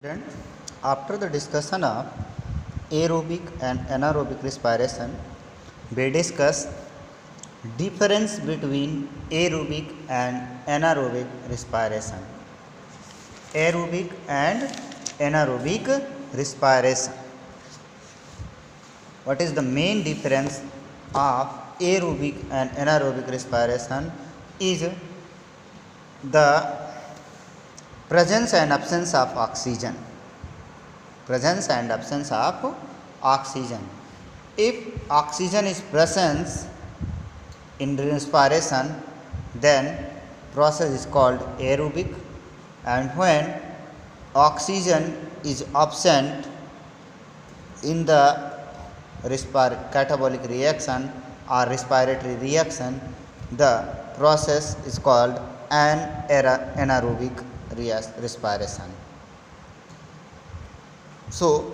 Then, after the discussion of aerobic and anaerobic respiration, we discuss difference between aerobic and anaerobic respiration. Aerobic and anaerobic respiration. What is the main difference of aerobic and anaerobic respiration is the presence and absence of oxygen. Presence and absence of oxygen. If oxygen is present in respiration, then process is called aerobic, and when oxygen is absent in the catabolic reaction or respiratory reaction, the process is called anaerobic respiration. So,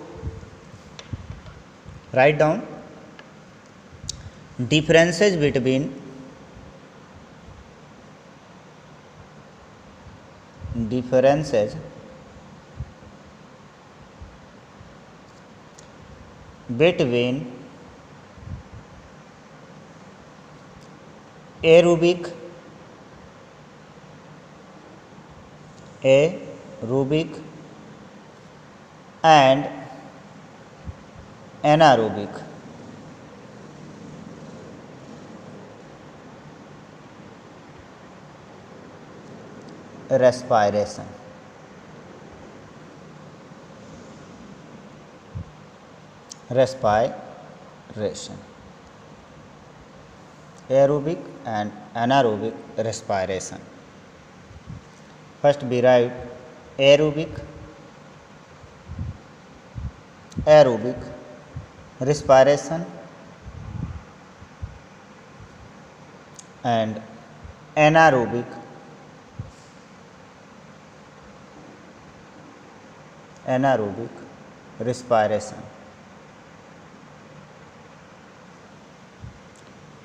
write down differences between aerobic and anaerobic respiration. Aerobic and anaerobic respiration. First we write aerobic respiration and anaerobic respiration.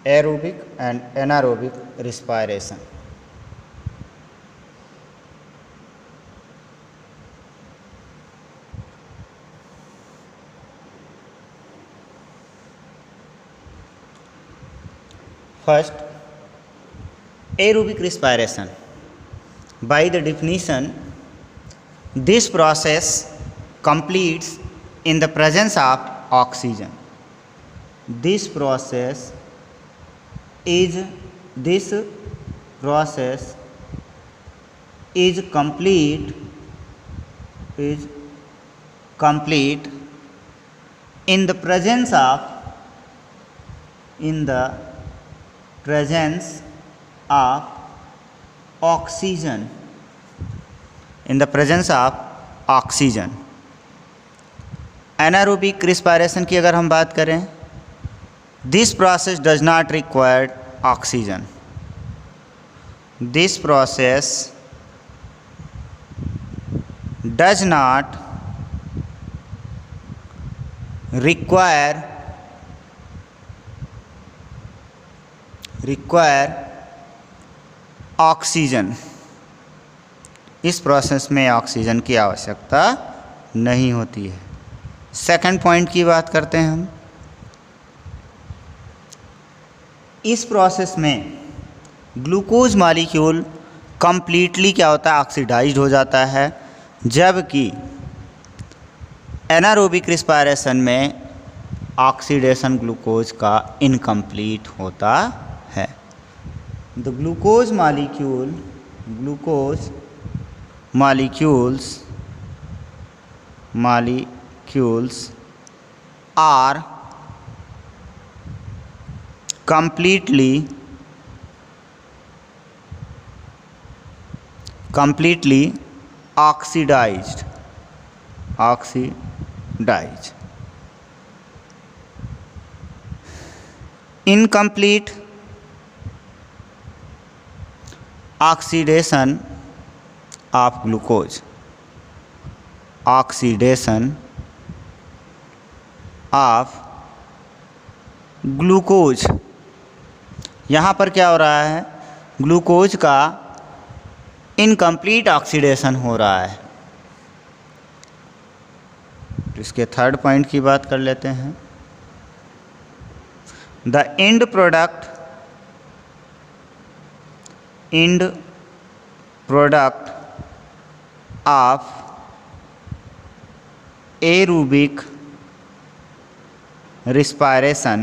Aerobic and anaerobic respiration. First, aerobic respiration. By the definition, this process completes in the presence of oxygen. This process is complete in the presence of oxygen. Anaerobic respiration की अगर हम बात करें, this process does not require oxygen. This process does not require oxygen. इस process में oxygen की आवश्यकता नहीं होती है. सेकंड पॉइंट की बात करते हैं हम. इस प्रोसेस में ग्लूकोज मॉलिक्यूल कंप्लीटली क्या होता है, ऑक्सीडाइज्ड हो जाता है, जबकि एनारोबिक रिस्पायरेशन में ऑक्सीडेशन ग्लूकोज का इनकम्प्लीट होता है. The glucose molecules are completely oxidized. Incomplete oxidation of glucose. यहाँ पर क्या हो रहा है, ग्लूकोज का इनकम्प्लीट ऑक्सीडेशन हो रहा है. इसके थर्ड पॉइंट की बात कर लेते हैं। The end product of aerobic respiration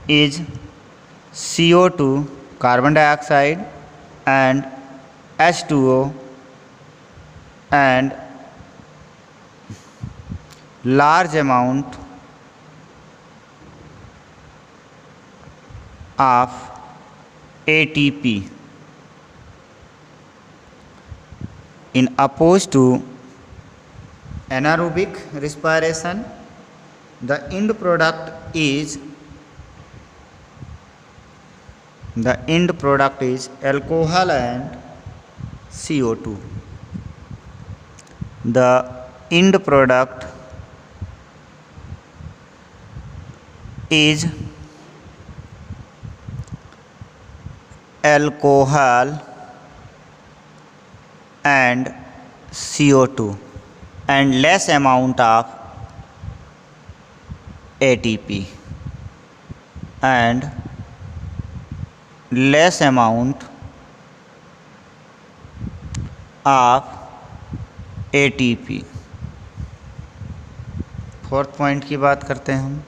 is CO2 carbon dioxide and H2O and large amount of ATP in opposed to anaerobic respiration. The end product is alcohol and CO2. The end product is alcohol and CO2 and less amount of ATP and less amount of ATP। Fourth point की बात करते हैं हम।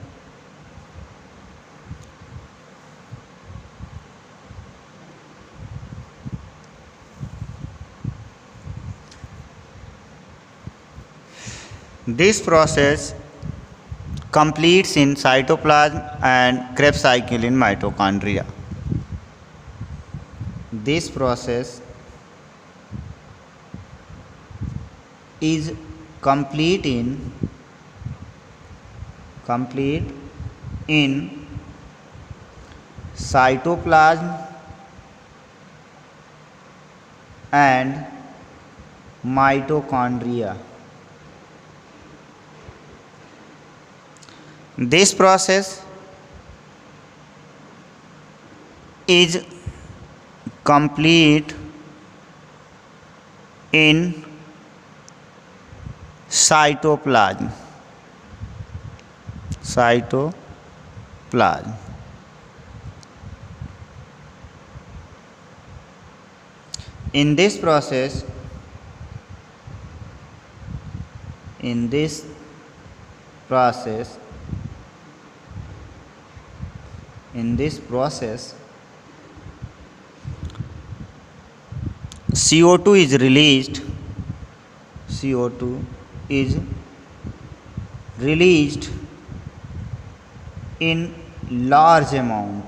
This process completes in cytoplasm and Krebs cycle in mitochondria. This process is complete in cytoplasm and mitochondria. This process is complete in cytoplasm. In this process, CO2 is released in large amount.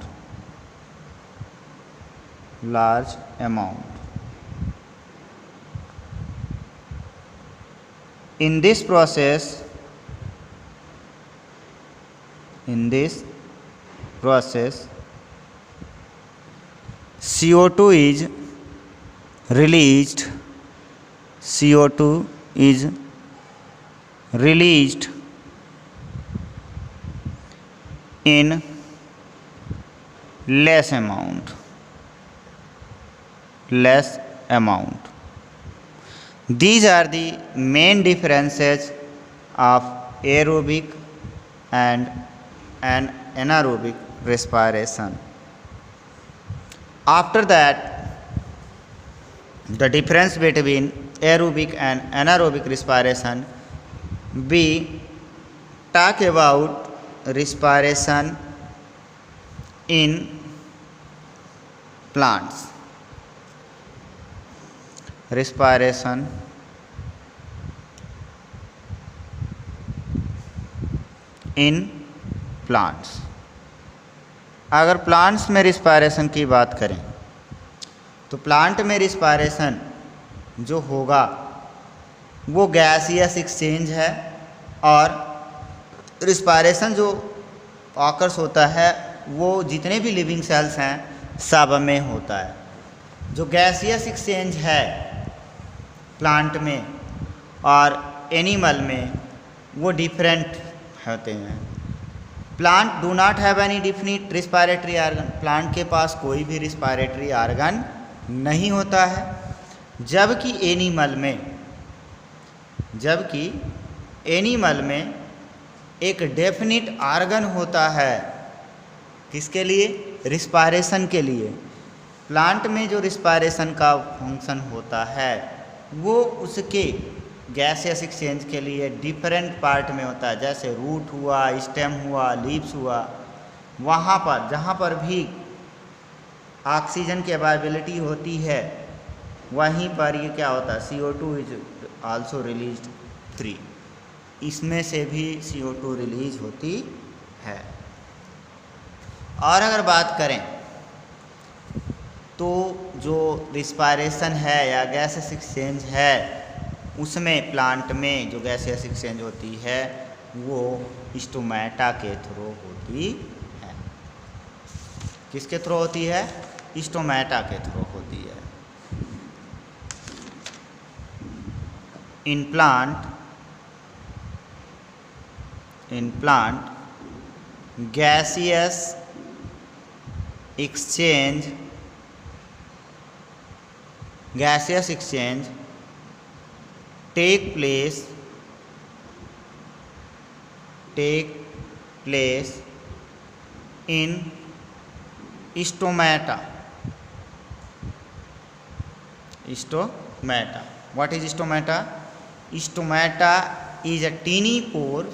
In this process, CO2 is released in less amount. These are the main differences of aerobic and anaerobic respiration. After that, the difference between aerobic and anaerobic respiration, we talk about respiration in plants. Respiration in plants. अगर plants में respiration की बात करें तो plant में respiration जो होगा वो गैसियस एक्सचेंज है, और रिस्पायरेशन जो ऑकर्स होता है वो जितने भी लिविंग सेल्स हैं सब में होता है। जो गैसियस एक्सचेंज है प्लांट में और एनिमल में वो डिफरेंट होते हैं। Plant do not have any definite respiratory organ, plant के पास कोई भी रिस्पायरेटरी आर्गन नहीं होता है। जबकि एनिमल में एक डेफिनिट आर्गन होता है, किसके लिए? रिस्पायरेशन के लिए। प्लांट में जो रिस्पायरेशन का फंक्शन होता है वो उसके गैसियस एक्सचेंज के लिए डिफरेंट पार्ट में होता है, जैसे रूट हुआ, स्टेम हुआ, लीव्स हुआ। वहाँ पर जहाँ पर भी ऑक्सीजन की अवेलेबिलिटी होती है वहीं पर ये क्या होता है, CO2 इज आल्सो रिलीज्ड 3, इसमें से भी CO2 रिलीज होती है। और अगर बात करें तो जो रिस्पायरेशन है या गैसेस एक्सचेंज है उसमें प्लांट में जो गैसेस एक्सचेंज होती है वो स्टोमेटा के थ्रू होती है। किसके थ्रू होती है? स्टोमेटा के थ्रू होती है। In plant gaseous exchange take place in stomata. What is stomata? Stomata is a teeny pore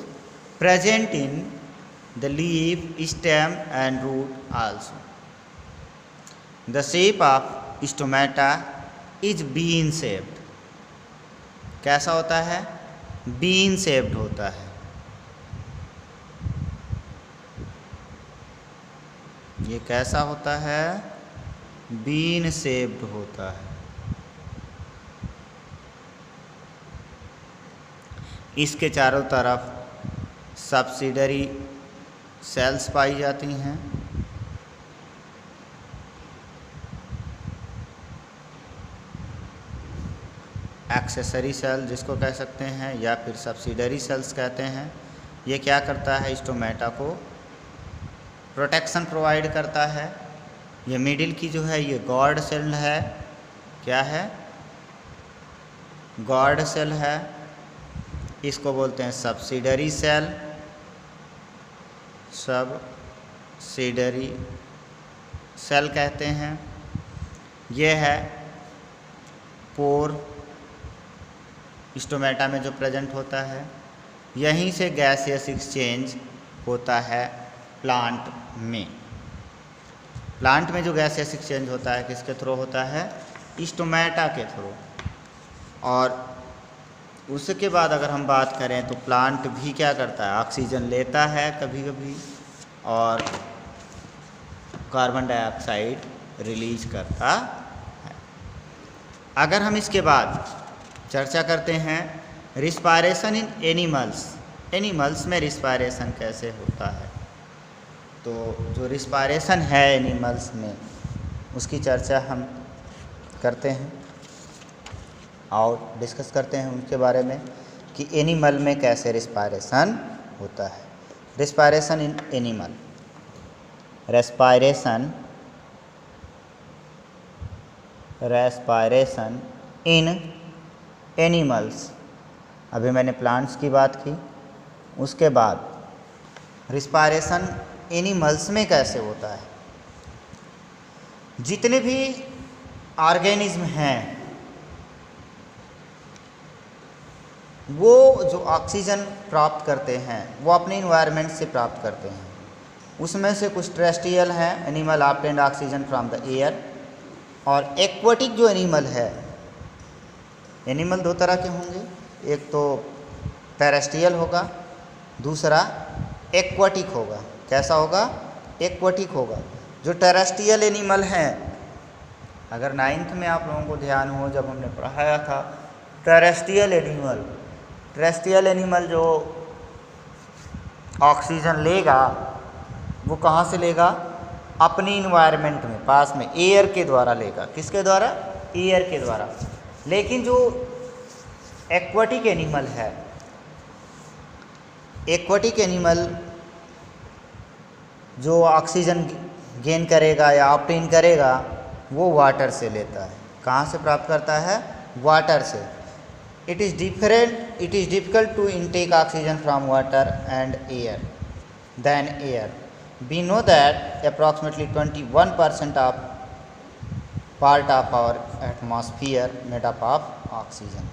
present in the leaf, stem and root also. The shape of stomata is bean shaped. कैसा होता है? Bean shaped होता है। ये कैसा होता है? Bean shaped होता है। इसके चारों तरफ सब्सिडरी सेल्स पाई जाती हैं। एक्सेसरी सेल जिसको कह सकते हैं या फिर सब्सिडरी सेल्स कहते हैं। ये क्या करता है? स्टोमेटा को प्रोटेक्शन प्रोवाइड करता है। ये मिडिल की जो है ये गॉर्ड सेल है। क्या है? गॉर्ड सेल है। इसको बोलते हैं सब्सिडरी सेल, सब्सिडरी सेल कहते हैं। यह है पोर स्टोमेटा में जो प्रेजेंट होता है। यहीं से गैसियस एक्सचेंज होता है प्लांट में। प्लांट में जो गैसियस एक्सचेंज होता है किसके थ्रू होता है? स्टोमेटा के थ्रू। और उसके बाद अगर हम बात करें तो प्लांट भी क्या करता है? ऑक्सीजन लेता है कभी कभी और कार्बन डाइऑक्साइड रिलीज करता है। अगर हम इसके बाद चर्चा करते हैं रिस्पायरेशन इन एनिमल्स में रिस्पायरेशन कैसे होता है, तो जो रिस्पायरेशन है एनिमल्स में उसकी चर्चा हम करते हैं और डिस्कस करते हैं उनके बारे में कि एनिमल में कैसे रिस्पायरेशन होता है। Respiration in animal, respiration in animals. अभी मैंने प्लांट्स की बात की, उसके बाद रिस्पायरेशन एनिमल्स में कैसे होता है। जितने भी ऑर्गेनिज्म हैं वो जो ऑक्सीजन प्राप्त करते हैं वो अपने इन्वायरमेंट से प्राप्त करते हैं। उसमें से कुछ टेरेस्ट्रियल हैं, animal obtain oxygen from the air. और एक्वाटिक जो एनिमल है, एनिमल दो तरह के होंगे, एक तो टेरेस्ट्रियल होगा, दूसरा एक्वाटिक होगा। कैसा होगा? एक्वाटिक होगा। जो टेरेस्ट्रियल एनिमल हैं, अगर 9th में आप लोगों को ध्यान हो जब हमने पढ़ाया था टेरेस्ट्रियल एनिमल जो ऑक्सीजन लेगा वो कहाँ से लेगा? अपनी इन्वायरमेंट में पास में एयर के द्वारा लेगा। किसके द्वारा? एयर के द्वारा। लेकिन जो एक्वाटिक एनिमल है, एक्वाटिक एनिमल जो ऑक्सीजन गेन करेगा या ऑब्टेन करेगा वो वाटर से लेता है। कहाँ से प्राप्त करता है? वाटर से। It is difficult to intake oxygen from water and air than air. We know that approximately 21% of part of our atmosphere made up of oxygen.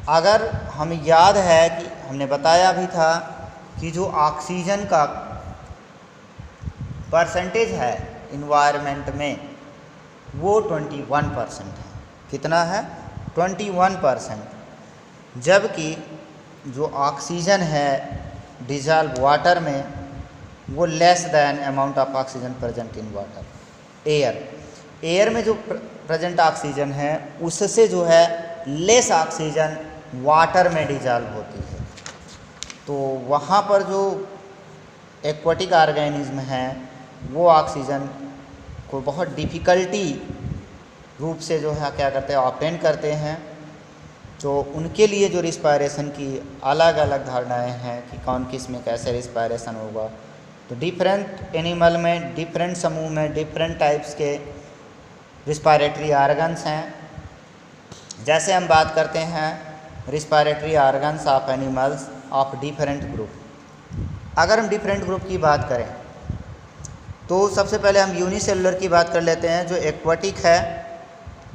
अगर हम याद है कि हमने बताया भी था कि जो ऑक्सीजन का परसेंटेज है इन्वायरमेंट में वो 21% है। कितना है? 21%। जबकि जो ऑक्सीजन है डिजॉल्व वाटर में वो less than amount of oxygen present in water. Air में जो प्रेजेंट ऑक्सीजन है उससे जो है लेस ऑक्सीजन वाटर में डिजॉल्व होती है। तो वहाँ पर जो एक्वाटिक ऑर्गेनिज्म हैं वो ऑक्सीजन को बहुत डिफ़िकल्टी रूप से जो है क्या करते हैं, ऑब्टेन करते हैं। तो उनके लिए जो रिस्पायरेशन की अलग अलग धारणाएं हैं कि कौन किस में कैसे रिस्पायरेशन होगा। तो डिफरेंट एनिमल में, डिफरेंट समूह में डिफरेंट टाइप्स के रिस्पायरेटरी ऑर्गन्स हैं। जैसे हम बात करते हैं respiratory organs of animals of different group. अगर हम डिफरेंट ग्रुप की बात करें तो सबसे पहले हम यूनिसेलुलर की बात कर लेते हैं। जो एक्वाटिक है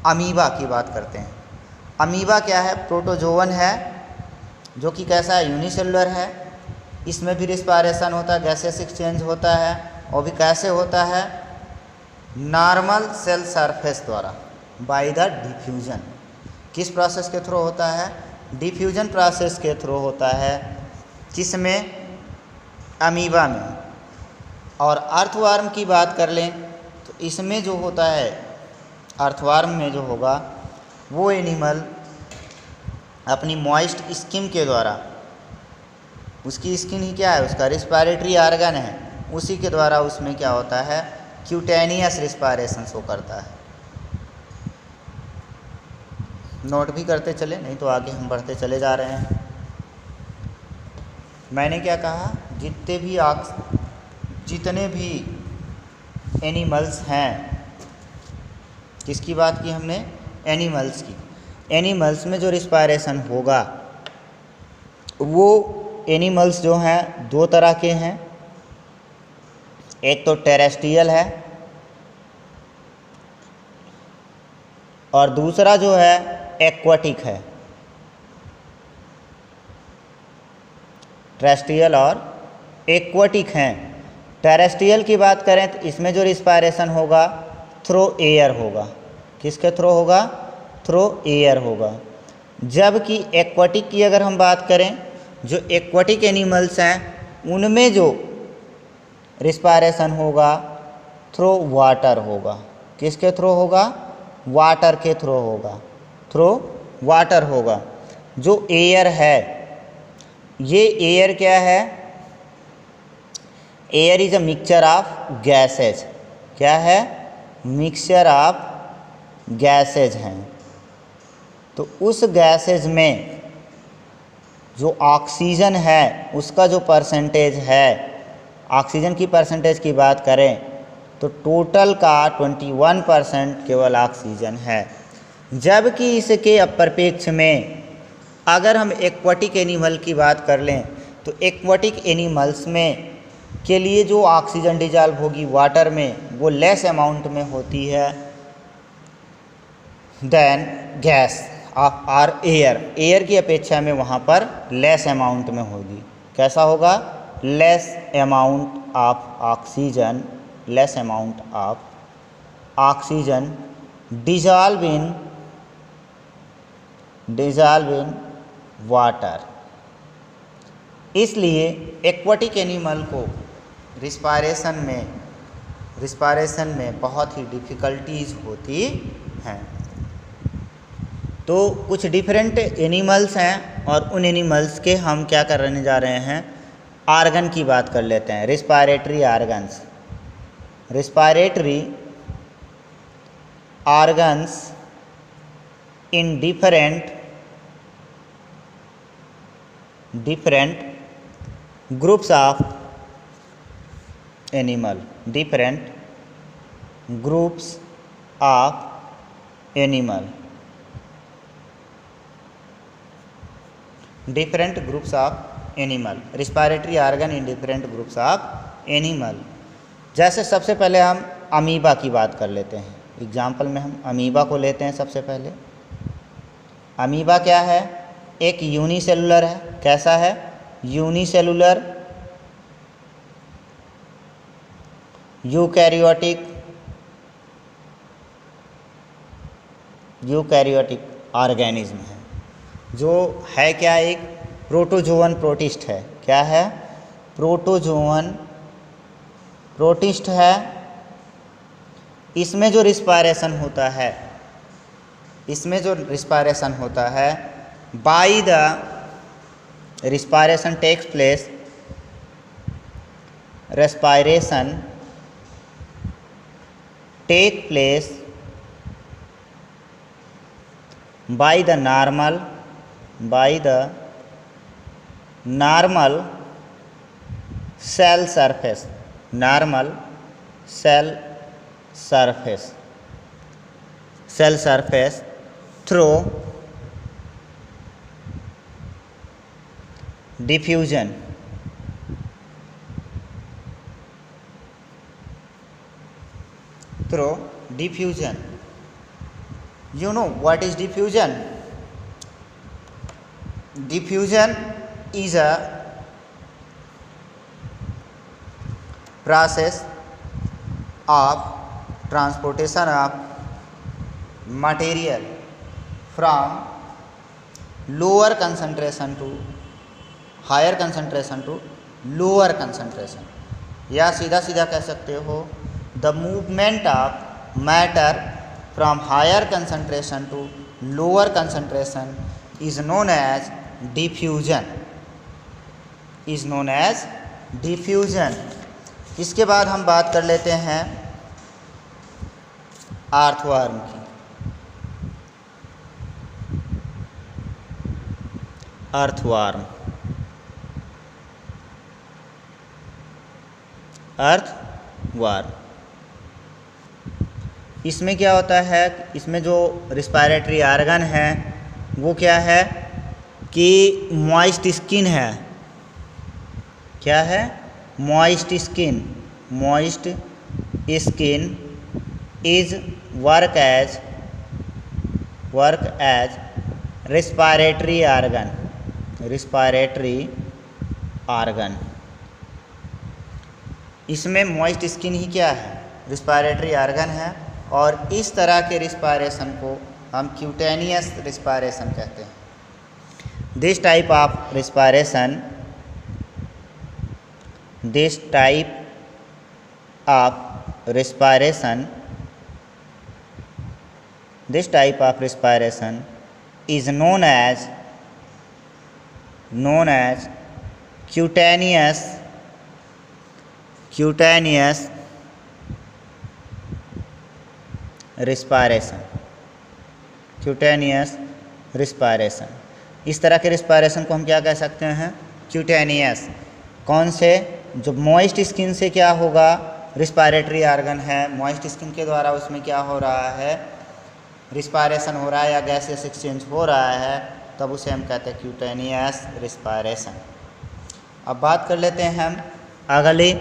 अमीबा की बात करते हैं। अमीबा क्या है? प्रोटोजोवन है जो कि कैसा है? यूनिसेलुलर है। इसमें भी रिस्पायरेशन होता है, गैसेस एक्सचेंज होता है। और भी कैसे होता है? नॉर्मल सेल सरफेस द्वारा, बाय द डिफ्यूजन। किस प्रोसेस के थ्रू होता है? डिफ्यूजन प्रोसेस के थ्रू होता है। किसमें? अमीबा में। और अर्थवर्म की बात कर लें तो इसमें जो होता है, अर्थवर्म में जो होगा वो एनिमल अपनी मॉइस्ट स्किन के द्वारा, उसकी स्किन ही क्या है? उसका रिस्पायरेटरी ऑर्गन है, उसी के द्वारा उसमें क्या होता है? क्यूटेनियस रिस्पायरेशन शो करता है। नोट भी करते चले, नहीं तो आगे हम बढ़ते चले जा रहे हैं। मैंने क्या कहा? जितने भी एनिमल्स हैं, किसकी बात की हमने? एनिमल्स की। एनिमल्स में जो रिस्पायरेशन होगा वो एनिमल्स जो हैं दो तरह के हैं। एक तो टेरेस्ट्रियल है और दूसरा जो है एक्वाटिक है। टेरेस्ट्रियल और एक्वाटिक हैं। टेरेस्ट्रियल की बात करें तो इसमें जो रिस्पायरेशन होगा थ्रू एयर होगा। किसके थ्रू होगा? थ्रू एयर होगा। जबकि एक्वाटिक की अगर हम बात करें, जो एक्वाटिक एनिमल्स हैं उनमें जो रिस्पायरेशन होगा थ्रू वाटर होगा। किसके थ्रू होगा? वाटर के थ्रू होगा। थ्रू वाटर होगा। जो एयर है, ये एयर क्या है? Air is a mixture of gases. क्या है? मिक्सचर ऑफ गैसेज हैं। तो उस गैसेज में जो ऑक्सीजन है उसका जो परसेंटेज है, ऑक्सीजन की परसेंटेज की बात करें तो टोटल का 21% केवल ऑक्सीजन है। जबकि इसके अपरपेक्ष में अगर हम एक्वाटिक एनिमल की बात कर लें तो एक्वाटिक एनिमल्स में के लिए जो ऑक्सीजन डिजॉल्व होगी वाटर में वो लेस अमाउंट में होती है than gas of our air. Air की अपेक्षा में वहाँ पर लेस अमाउंट में होगी। कैसा होगा? Less amount of oxygen, less amount of oxygen dissolve in water. इसलिए एक्वाटिक एनिमल को रिस्पायरेशन में बहुत ही डिफ़िकल्टीज होती हैं। तो कुछ डिफरेंट एनिमल्स हैं और उन एनिमल्स के हम क्या करने जा रहे हैं? आर्गन की बात कर लेते हैं। Respiratory organs. Respiratory organs in different groups of animal. Different groups of animal. different groups of animal, respiratory organ in different groups of animal। जैसे सबसे पहले हम अमीबा की बात कर लेते हैं। एग्जाम्पल में हम अमीबा को लेते हैं। सबसे पहले अमीबा क्या है? एक यूनिसेलुलर है। कैसा है? यूनिसेलुलर यूकैरियोटिक ऑर्गेनिज्म है, जो है क्या? एक प्रोटोजोअन प्रोटिस्ट है। क्या है? प्रोटोजोअन प्रोटिस्ट है। इसमें जो रिस्पायरेशन होता है by the respiration takes place by the normal cell surface through diffusion। You know what is diffusion? Diffusion is a process of transportation of material from lower concentration to higher concentration to lower concentration, या सीधा सीधा कह सकते हो the movement of matter from higher concentration to lower concentration is known as diffusion। इसके बाद हम बात कर लेते हैं अर्थवर्म की। अर्थवर्म इसमें क्या होता है? इसमें जो रिस्पायरेटरी ऑर्गन है वो क्या है कि मॉइस्ट स्किन है। क्या है? Moist skin is work as respiratory organ. इसमें मॉइस्ट स्किन ही क्या है? रिस्पायरेटरी ऑर्गन है। और इस तरह के रिस्पायरेशन को हम क्यूटेनियस रिस्पायरेशन कहते हैं। This type of respiration is known as cutaneous respiration. इस तरह के रिस्पायरेशन को हम क्या कह सकते हैं? क्यूटेनियस। कौन से? जो मॉइस्ट स्किन से क्या होगा? रिस्पायरेटरी ऑर्गन है, मॉइस्ट स्किन के द्वारा उसमें क्या हो रहा है? रिस्पायरेशन हो रहा है या गैसेस एक्सचेंज हो रहा है, तब उसे हम कहते हैं क्यूटेनियस रिस्पायरेशन। अब बात कर लेते हैं हम अगले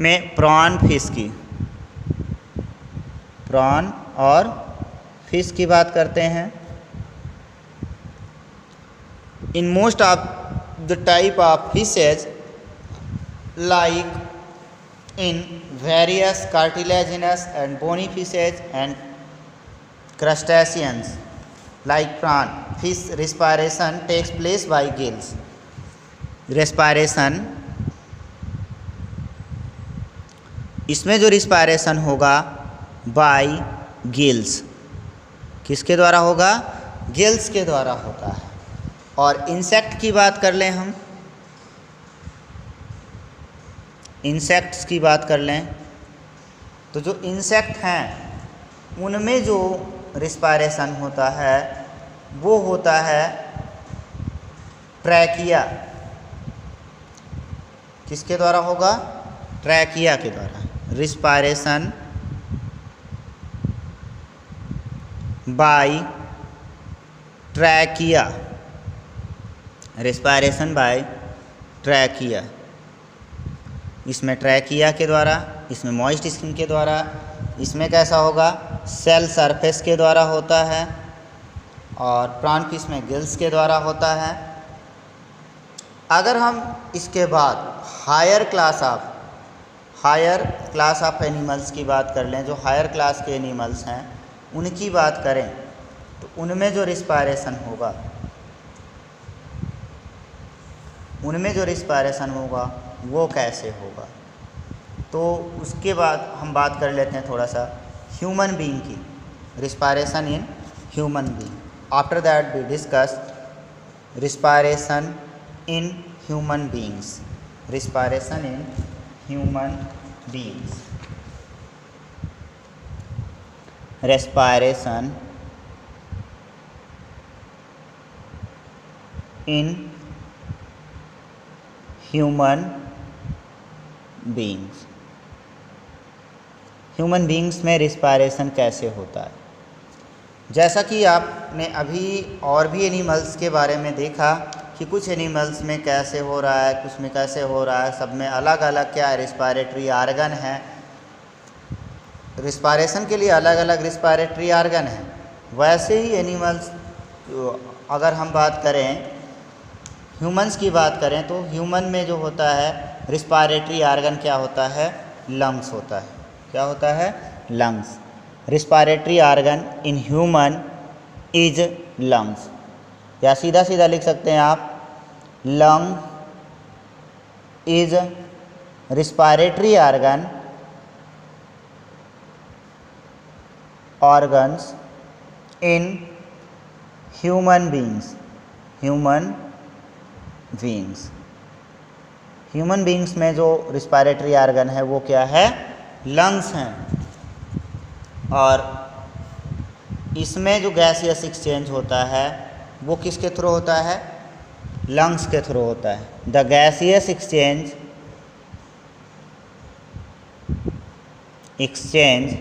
में प्रॉन फिश की। प्रॉन और फिश की बात करते हैं। In most of the type of fishes like in various cartilaginous and bony fishes and crustaceans like prawn fish, respiration takes place by gills। respiration इसमें जो रिस्पायरेशन होगा बाय गिल्स, किसके द्वारा होगा? गिल्स के द्वारा होता है। और इंसेक्ट की बात कर लें हम, इंसेक्ट्स की बात कर लें तो जो इंसेक्ट हैं उनमें जो रिस्पायरेशन होता है वो होता है ट्रैकिया। किसके द्वारा होगा? ट्रैकिया के द्वारा। Respiration by trachea respiration by trachea, इसमें ट्रैकिया के द्वारा, इसमें मॉइस्ट स्किन के द्वारा, इसमें कैसा होगा सेल सरफेस के द्वारा होता है, और प्राणफिश में गिल्स के द्वारा होता है। अगर हम इसके बाद हायर क्लास ऑफ एनिमल्स की बात कर लें, जो हायर क्लास के एनिमल्स हैं उनकी बात करें, तो उनमें जो रिस्पायरेशन होगा वो कैसे होगा। तो उसके बाद हम बात कर लेते हैं थोड़ा सा ह्यूमन बीइंग की, respiration in human being. After that we discuss respiration in human beings, respiration in human beings, respiration in human beings। Human beings में रिस्पायरेशन कैसे होता है। जैसा कि आपने अभी और भी एनिमल्स के बारे में देखा कि कुछ एनिमल्स में कैसे हो रहा है, कुछ में कैसे हो रहा है, सब में अलग अलग क्या है रिस्पायरेटरी आर्गन है, रिस्पायरेशन के लिए अलग अलग रिस्पायरेटरी आर्गन है। वैसे ही एनिमल्स, अगर हम बात करें ह्यूमंस की बात करें, तो ह्यूमन में जो होता है रिस्पायरेटरी आर्गन क्या होता है, लंग्स होता है। क्या होता है, lungs. Respiratory organ in human is lungs, या सीधा सीधा लिख सकते हैं आप, lung is respiratory organ organs in human beings। Human beings में जो रिस्पायरेटरी आर्गन है वो क्या है, लंग्स हैं। और इसमें जो गैसियस एक्सचेंज होता है वो किसके थ्रू होता है, लंग्स के थ्रू होता है। The gaseous exchange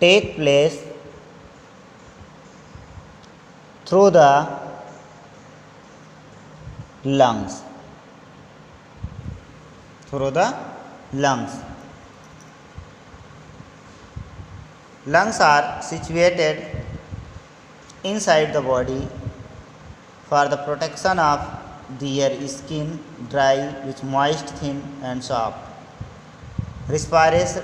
take place through the lungs, Lungs are situated inside the body for the protection of their skin, dry with moist, thin and soft. Respiration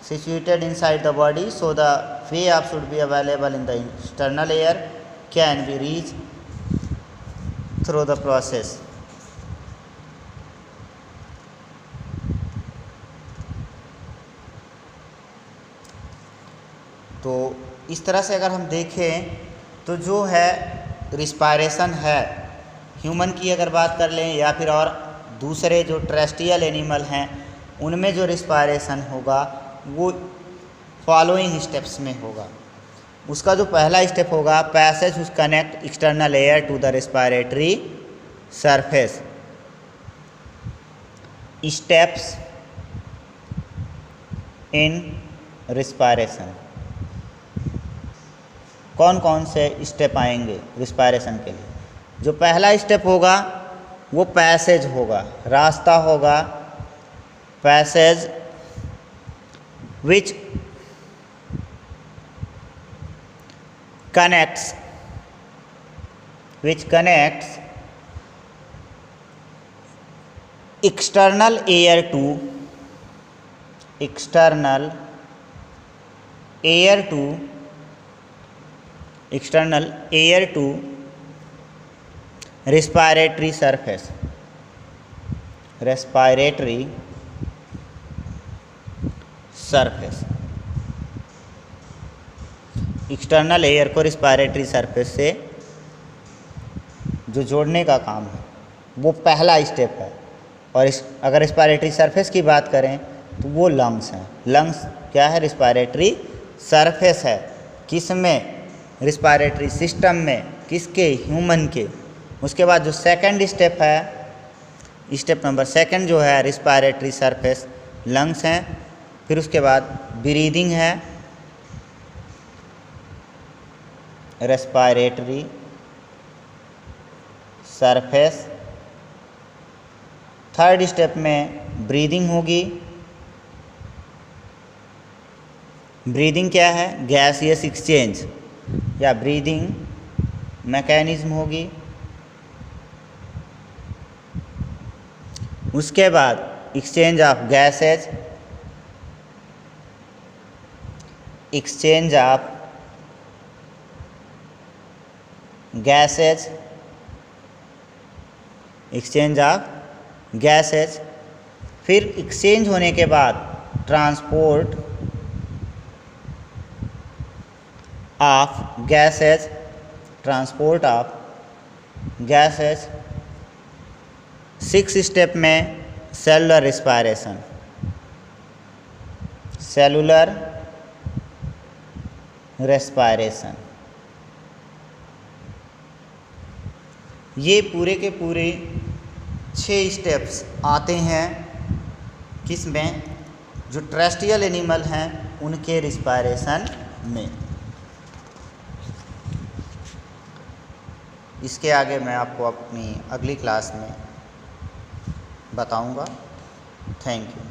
situated inside the body, so the way up should be available in the external air can be reached through the process। तो इस तरह से अगर हम देखें तो जो है रिस्पायरेशन है ह्यूमन की अगर बात कर लें, या फिर और दूसरे जो टेरेस्ट्रियल एनिमल हैं उनमें जो रिस्पायरेशन होगा वो फॉलोइंग स्टेप्स में होगा। उसका जो पहला स्टेप होगा, passage which connect external air to the respiratory surface. Steps in respiration, कौन कौन से स्टेप आएंगे रिस्पायरेशन के लिए। जो पहला स्टेप होगा वो पैसेज होगा, रास्ता होगा, passage which connects external air to respiratory surface, external air को रिस्पायरेटरी सरफेस से जो जोड़ने का काम है वो पहला स्टेप है। और अगर रिस्पायरेटरी सरफेस की बात करें तो वो लंग्स हैं। लंग्स क्या है, रिस्पायरेटरी सरफेस है। किस में, रिस्पायरेटरी सिस्टम में, किसके, ह्यूमन के। उसके बाद जो सेकंड स्टेप है, स्टेप नंबर सेकंड जो है रिस्पायरेटरी सरफेस, लंग्स हैं। फिर उसके बाद ब्रीदिंग है, रेस्पायरेटरी सरफेस। थर्ड स्टेप में ब्रीदिंग होगी। ब्रीदिंग क्या है? गैसियस एक्सचेंज या ब्रीदिंग मैकेनिज्म होगी। उसके बाद exchange of gases, exchange of gases, exchange of gases. फिर एक्सचेंज होने के बाद transport of gases, transport of gases. Six step में सेलुलर रिस्पायरेशन, सेलुलर रेस्पायरेशन। ये पूरे के पूरे 6 स्टेप्स आते हैं किसमें? जो टेरेस्ट्रियल एनिमल हैं उनके रिस्पायरेशन में। इसके आगे मैं आपको अपनी अगली क्लास में बताऊंगा। Thank you.